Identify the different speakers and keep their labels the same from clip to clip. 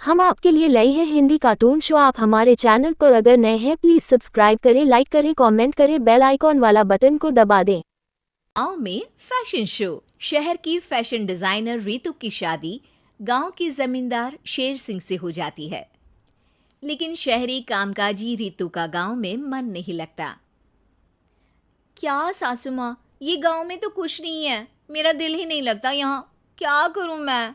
Speaker 1: हम आपके लिए लाए हैं हिंदी कार्टून शो। आप हमारे चैनल पर अगर नए हैं प्लीज सब्सक्राइब करें, लाइक करें, कमेंट करें, बेल आइकॉन वाला बटन को दबा दें।
Speaker 2: गांव में फैशन शो। शहर की फैशन डिजाइनर रितु की शादी गांव के जमींदार शेर सिंह से हो जाती है, लेकिन शहरी कामकाजी रितु का गांव में मन नहीं लगता। क्या सासू माँ, ये गांव में तो कुछ नहीं है, मेरा दिल ही नहीं लगता यहाँ, क्या करूं मैं।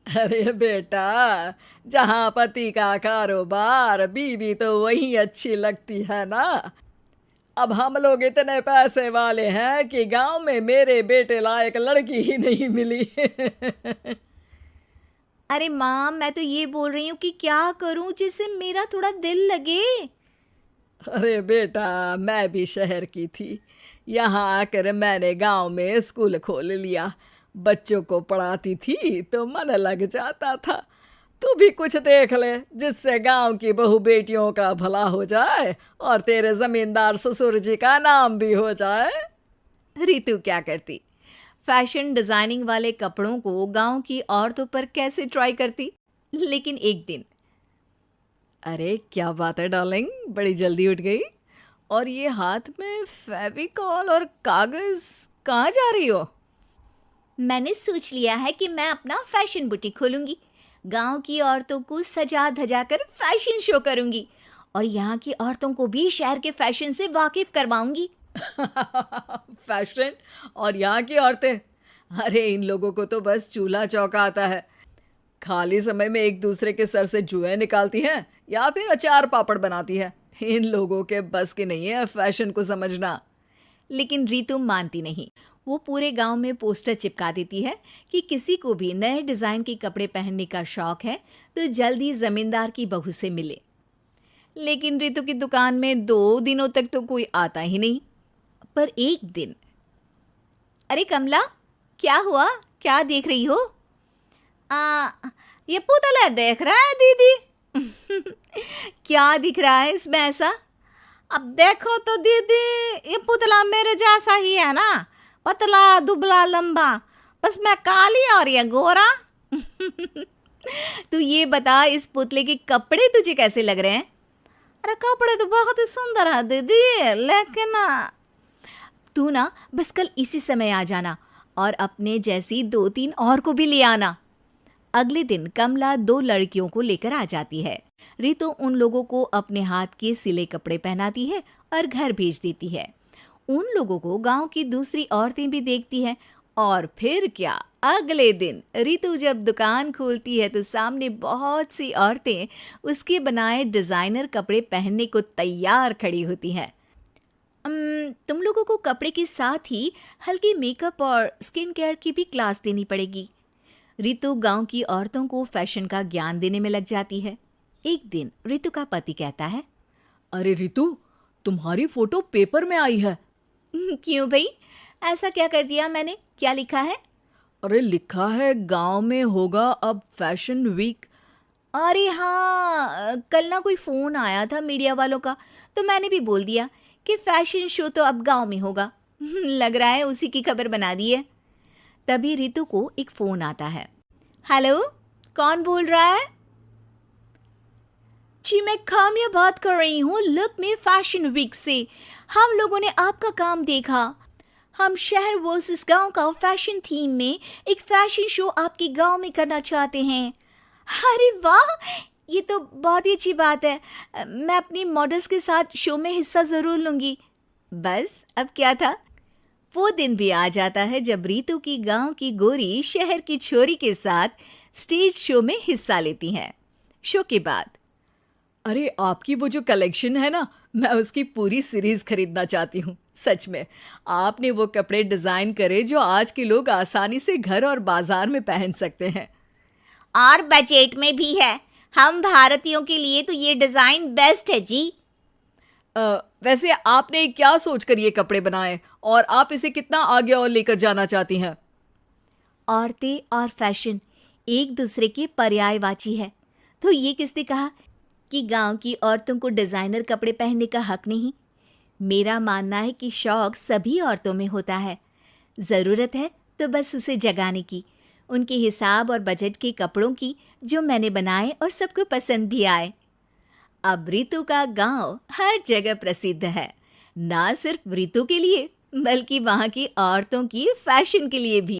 Speaker 3: अरे बेटा, जहाँ पति का कारोबार बीवी तो वही अच्छी लगती है ना। अब हम लोग इतने पैसे वाले हैं कि गांव में मेरे बेटे लायक लड़की ही नहीं मिली।
Speaker 2: अरे माँ, मैं तो ये बोल रही हूँ कि क्या करूं जिससे मेरा थोड़ा दिल लगे।
Speaker 3: अरे बेटा, मैं भी शहर की थी। यहाँ आकर मैंने गांव में स्कूल खोल लिया। बच्चों को पढ़ाती थी तो मन लग जाता था। तू भी कुछ देख ले जिससे गांव की बहू बेटियों का भला हो जाए और तेरे जमींदार ससुर जी का नाम भी हो जाए।
Speaker 2: रितु क्या करती? फैशन डिजाइनिंग वाले कपड़ों को गांव की औरतों पर कैसे ट्राई करती। लेकिन एक दिन,
Speaker 3: अरे क्या बात है डार्लिंग, बड़ी जल्दी उठ गई। और ये हाथ में फेविकॉल और कागज, कहाँ जा रही हो?
Speaker 2: मैंने सोच लिया है कि मैं अपना फैशन बुटीक खोलूंगी। गांव की औरतों को सजा धजा कर फैशन शो करूंगी और यहाँ की औरतों को भी शहर के फैशन से वाकिफ करवाऊंगी।
Speaker 3: फैशन और यहाँ की औरतें, अरे इन लोगों को तो बस चूल्हा चौका आता है। खाली समय में एक दूसरे के सर से जुएं निकालती हैं या फिर अचार पापड़ बनाती है। इन लोगों के बस की नहीं है फैशन को समझना।
Speaker 2: लेकिन रितु मानती नहीं। वो पूरे गांव में पोस्टर चिपका देती है कि किसी को भी नए डिजाइन के कपड़े पहनने का शौक है तो जल्दी जमींदार की बहू से मिले। लेकिन रितु की दुकान में 2 दिनों तक तो कोई आता ही नहीं। पर एक दिन, अरे कमला, क्या हुआ, क्या देख रही हो? ये पुतला देख रहा है दीदी। क्या दिख रहा है इसमें ऐसा? अब देखो तो दीदी, ये पुतला मेरे जैसा ही है ना, पतला दुबला लंबा, बस मैं काली और ये गोरा। तू ये बता, इस पुतले के कपड़े तुझे कैसे लग रहे हैं? अरे कपड़े तो बहुत ही सुंदर है दीदी, लेकिन तू ना बस कल इसी समय आ जाना और अपने जैसी 2-3 और को भी ले आना। अगले दिन कमला 2 लड़कियों को लेकर आ जाती है। रितु उन लोगों को अपने हाथ के सिले कपड़े पहनाती है और घर भेज देती है। उन लोगों को गांव की दूसरी औरतें भी देखती हैं। और फिर क्या, अगले दिन रितु जब दुकान खोलती है तो सामने बहुत सी औरतें उसके बनाए डिजाइनर कपड़े पहनने को तैयार खड़ी होती हैं। तुम लोगों को कपड़े के साथ ही हल्की मेकअप और स्किन केयर की भी क्लास देनी पड़ेगी। रितु गांव की औरतों को फैशन का ज्ञान देने में लग जाती है। एक दिन रितु का पति कहता है,
Speaker 3: अरे रितु, तुम्हारी फोटो पेपर में आई है।
Speaker 2: क्यों भाई, ऐसा क्या कर दिया मैंने, क्या लिखा है?
Speaker 3: अरे लिखा है गांव में होगा अब फैशन वीक।
Speaker 2: अरे हाँ, कल ना कोई फोन आया था मीडिया वालों का, तो मैंने भी बोल दिया कि फैशन शो तो अब गांव में होगा। लग रहा है उसी की खबर बना दी है। तभी रितु को एक फोन आता है। हेलो, कौन बोल रहा है? जी मैं काम्या बात कर रही हूँ लुक में फैशन वीक से। हम लोगों ने आपका काम देखा। हम शहर वर्सेस गांव का फैशन थीम में एक फैशन शो आपके गांव में करना चाहते हैं। अरे वाह, ये तो बहुत ही अच्छी बात है। मैं अपनी मॉडल्स के साथ शो में हिस्सा ज़रूर लूँगी। बस अब क्या था, वो दिन भी आ जाता है जब रितु की गांव की गोरी शहर की छोरी के साथ स्टेज शो में हिस्सा लेती हैं। शो के बाद,
Speaker 3: अरे आपकी वो जो कलेक्शन है ना, मैं उसकी पूरी सीरीज खरीदना चाहती हूँ। सच में आपने वो कपड़े डिजाइन करे जो आज के लोग आसानी से घर और बाजार में पहन सकते हैं।
Speaker 2: और बजट में भी है। हम भारतीयों के लिए तो ये डिजाइन बेस्ट है जी।
Speaker 3: वैसे आपने क्या सोचकर ये कपड़े बनाए और आप इसे कितना आगे और लेकर जाना चाहती हैं?
Speaker 2: औरतें और फैशन एक दूसरे के पर्यायवाची है। तो ये किसने कहा कि गांव की औरतों को डिजाइनर कपड़े पहनने का हक नहीं? मेरा मानना है कि शौक सभी औरतों में होता है। ज़रूरत है तो बस उसे जगाने की, उनके हिसाब और बजट के कपड़ों की जो मैंने बनाए और सबको पसंद भी आए। अब रितु का गांव हर जगह प्रसिद्ध है, ना सिर्फ रितु के लिए बल्कि वहाँ की औरतों की फैशन के लिए भी।